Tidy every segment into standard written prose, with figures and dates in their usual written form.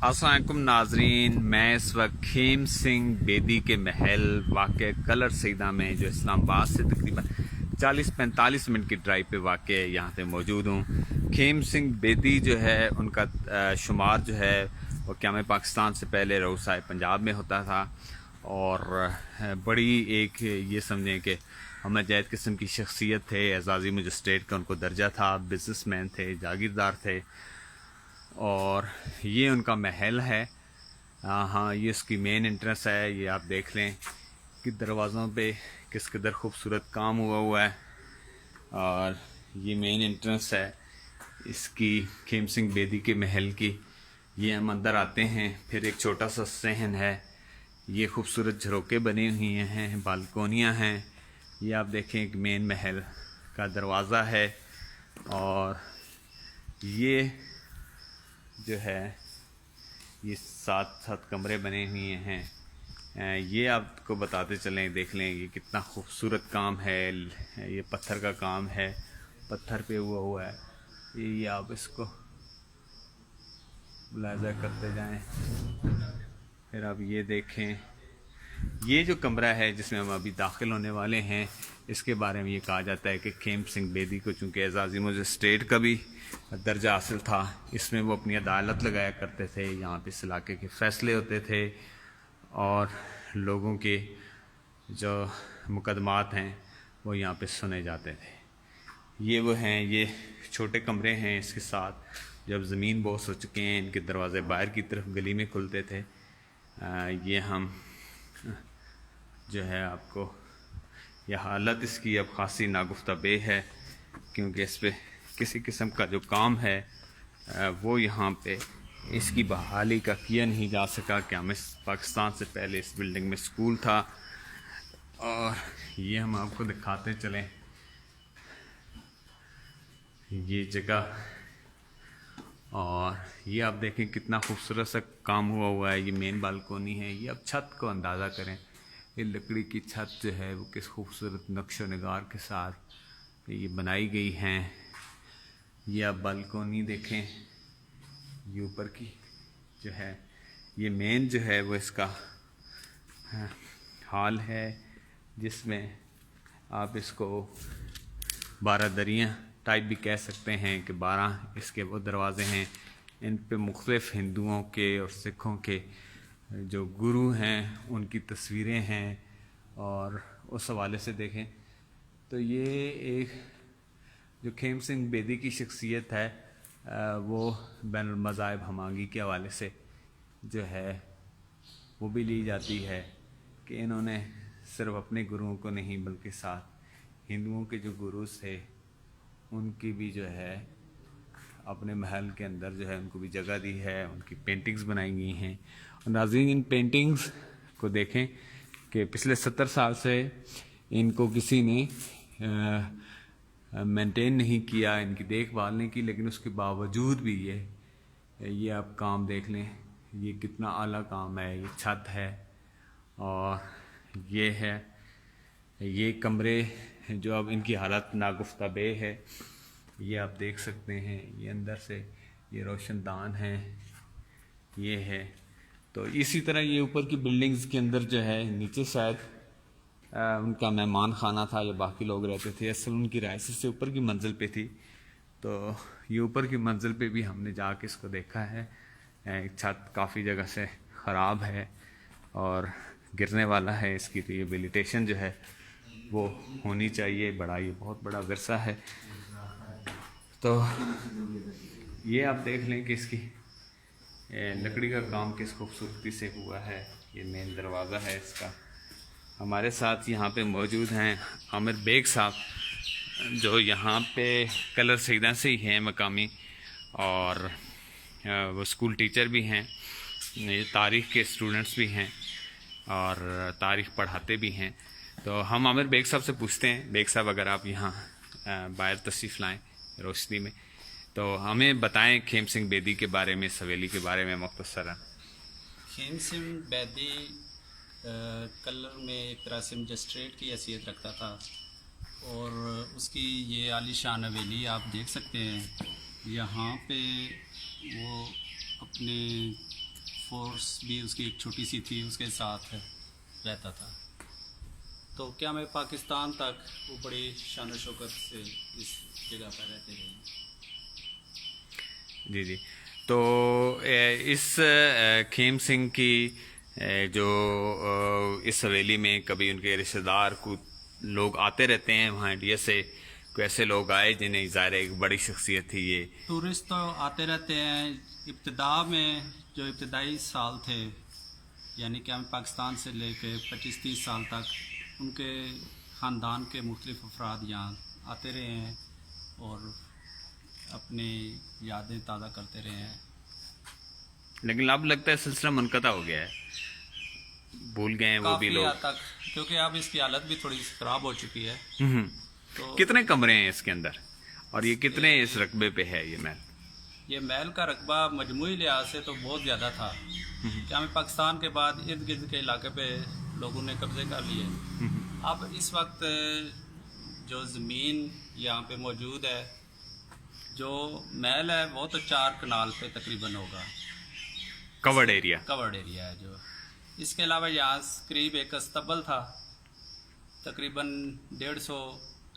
अस्सलाम वालेकुम नाजरीन, मैं इस वक्त खेम सिंह बेदी के महल वाक़ कलर सईदा में जो इस्लामाबाद से तकरीबन 40-45 मिनट की ड्राइव पे वाक़ यहाँ पे मौजूद हूँ। खेम सिंह बेदी जो है उनका शुमार जो है वो क़याम पाकिस्तान से पहले रऊसाए पंजाब में होता था और बड़ी एक ये समझें कि हमजैद किस्म की शख्सियत थे। एजाज़ी मजिस्ट्रेट का उनको दर्जा था, बिज़नेसमैन थे, जागीरदार थे और ये उनका महल है। हाँ, ये इसकी मेन एंट्रेंस है। ये आप देख लें कि दरवाज़ों पे किस कदर खूबसूरत काम हुआ है और ये मेन एंट्रेंस है इसकी खेम सिंह बेदी के महल की। ये हम अंदर आते हैं, फिर एक छोटा सा सहन है, ये खूबसूरत झरोके बने हुए हैं, बालकोनियाँ हैं। ये आप देखें एक मेन महल का दरवाज़ा है और ये जो है ये 7 कमरे बने हुए हैं। ये आपको बताते चलें, देख लें ये कितना खूबसूरत काम है। ये पत्थर का काम है, पत्थर पे हुआ है। ये आप इसको मुलाहिज़ा करते जाएं। फिर आप ये देखें, ये जो कमरा है जिसमें हम अभी दाखिल होने वाले हैं, इसके बारे में ये कहा जाता है कि खेम सिंह बेदी को चूँकि एजाज़ी मजिस्ट्रेट का भी दर्जा हासिल था, इसमें वो अपनी अदालत लगाया करते थे। यहाँ पे इस इलाके के फ़ैसले होते थे और लोगों के जो मुकदमात हैं वो यहाँ पे सुने जाते थे। ये वो हैं, ये छोटे कमरे हैं इसके साथ। जब ज़मीन बोस हो चुके हैं, इनके दरवाज़े बाहर की तरफ गली में खुलते थे। ये हम जो है आपको यह हालत इसकी अब खासी नागुफ्ता बे है, क्योंकि इस पे किसी किस्म का जो काम है वो यहाँ पे इसकी बहाली का किया नहीं जा सका। क़याम पाकिस्तान से पहले इस बिल्डिंग में स्कूल था और ये हम आपको दिखाते चलें ये जगह। और ये आप देखें कितना खूबसूरत सा काम हुआ है। ये मेन बालकोनी है। ये अब छत को अंदाज़ा करें, ये लकड़ी की छत जो है वो किस खूबसूरत नक्श नगार के साथ ये बनाई गई हैं। ये आप बालकोनी देखें, ये ऊपर की जो है ये मेन जो है वो इसका हॉल है, जिसमें आप इसको 12 दरियाँ टाइप भी कह सकते हैं कि 12 इसके वो दरवाज़े हैं। इन पे मुख्तलिफ़ हिंदुओं के और सिखों के जो गुरु हैं उनकी तस्वीरें हैं। और उस हवाले से देखें तो ये एक जो खेम सिंह बेदी की शख्सियत है वो बैनुल मज़ाहिब हमागी के हवाले से जो है वो भी ली जाती है कि इन्होंने सिर्फ अपने गुरुओं को नहीं बल्कि साथ हिंदुओं के जो गुरु थे उनकी भी जो है अपने महल के अंदर जो है उनको भी जगह दी है। उनकी पेंटिंग्स बनाई गई हैं और नाज़रीन इन पेंटिंग्स को देखें कि पिछले 70 साल से इनको किसी ने मेंटेन नहीं किया, इनकी देखभाल नहीं की, लेकिन उसके बावजूद भी ये आप काम देख लें, ये कितना आला काम है। ये छत है और ये है ये कमरे जो अब इनकी हालत नागुफ्ता बे है। ये आप देख सकते हैं, ये अंदर से ये रोशनदान है, ये है। तो इसी तरह ये ऊपर की बिल्डिंग्स के अंदर जो है नीचे शायद उनका मेहमान खाना था या बाकी लोग रहते थे। असल उनकी रिहाइश से ऊपर की मंजिल पे थी, तो ये ऊपर की मंजिल पे भी हमने जाके इसको देखा है। छत काफ़ी जगह से ख़राब है और गिरने वाला है। इसकी रिहेबिलिटेशन जो है वो होनी चाहिए। ये बहुत बड़ा विरसा है। तो ये आप देख लें कि इसकी लकड़ी का काम किस खूबसूरती से हुआ है। ये मेन दरवाज़ा है इसका। हमारे साथ यहाँ पे मौजूद हैं आमिर बेग साहब, जो यहाँ पे कलर सईदा से ही हैं मकामी, और वो स्कूल टीचर भी हैं, ये तारीख़ के स्टूडेंट्स भी हैं और तारीख़ पढ़ाते भी हैं। तो हम आमिर बेग साहब से पूछते हैं, बेग साहब अगर आप यहाँ बाहर तशरीफ़ लाएँ रोशनी में, तो हमें बताएं खेम सिंह बेदी के बारे में, इस हवेली के बारे में मुख्तसरन। खेम सिंह बेदी कलर में एक तरह से मजिस्ट्रेट की हैसियत रखता था और उसकी ये आलीशान हवेली आप देख सकते हैं। यहाँ पे वो अपने فورس بھی اس کی ایک چھوٹی سی تھی، اس کے ساتھ رہتا تھا. تو کیا میں پاکستان تک وہ بڑی شان و شوکت سے اس جگہ پر رہتے رہے. جی جی. تو اس خیم سنگھ کی جو اس حویلی میں کبھی ان کے رشتہ دار کو لوگ آتے رہتے ہیں وہاں انڈیا سے؟ کوئی ایسے لوگ آئے جنہیں ظاہر ایک بڑی شخصیت تھی یہ؟ ٹورسٹ تو آتے رہتے ہیں. ابتدا میں جو ابتدائی سال تھے، یعنی کہ ہم پاکستان سے لے کے 25-30 سال تک ان کے خاندان کے مختلف افراد یہاں آتے رہے ہیں اور اپنی یادیں تازہ کرتے رہے ہیں. لیکن اب لگتا ہے سلسلہ منقطع ہو گیا ہے، بھول گئے ہیں وہ بھی کافی لوگ. حد تک، کیونکہ اب اس کی حالت بھی تھوڑی خراب ہو چکی ہے. ہوں. تو کتنے کمرے ہیں اس کے اندر اور یہ کتنے اس رقبے پہ ہے یہ محل؟ یہ محل کا رقبہ مجموعی لحاظ سے تو بہت زیادہ تھا کہ ہمیں پاکستان کے بعد ارد گرد کے علاقے پہ لوگوں نے قبضے کر لیے. اب اس وقت جو زمین یہاں پہ موجود ہے، جو محل ہے وہ تو 4 کنال پہ تقریباً ہوگا، کورڈ ایریا. کورڈ ایریا ہے جو. اس کے علاوہ یہاں قریب ایک استبل تھا، تقریباً 150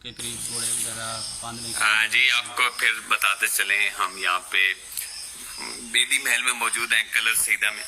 کے قریب گھوڑے وغیرہ باندھنے کے. ہاں جی، آپ کو پھر بتاتے چلیں ہم یہاں پہ بیدی محل میں موجود ہیں، کلر سیدہ میں.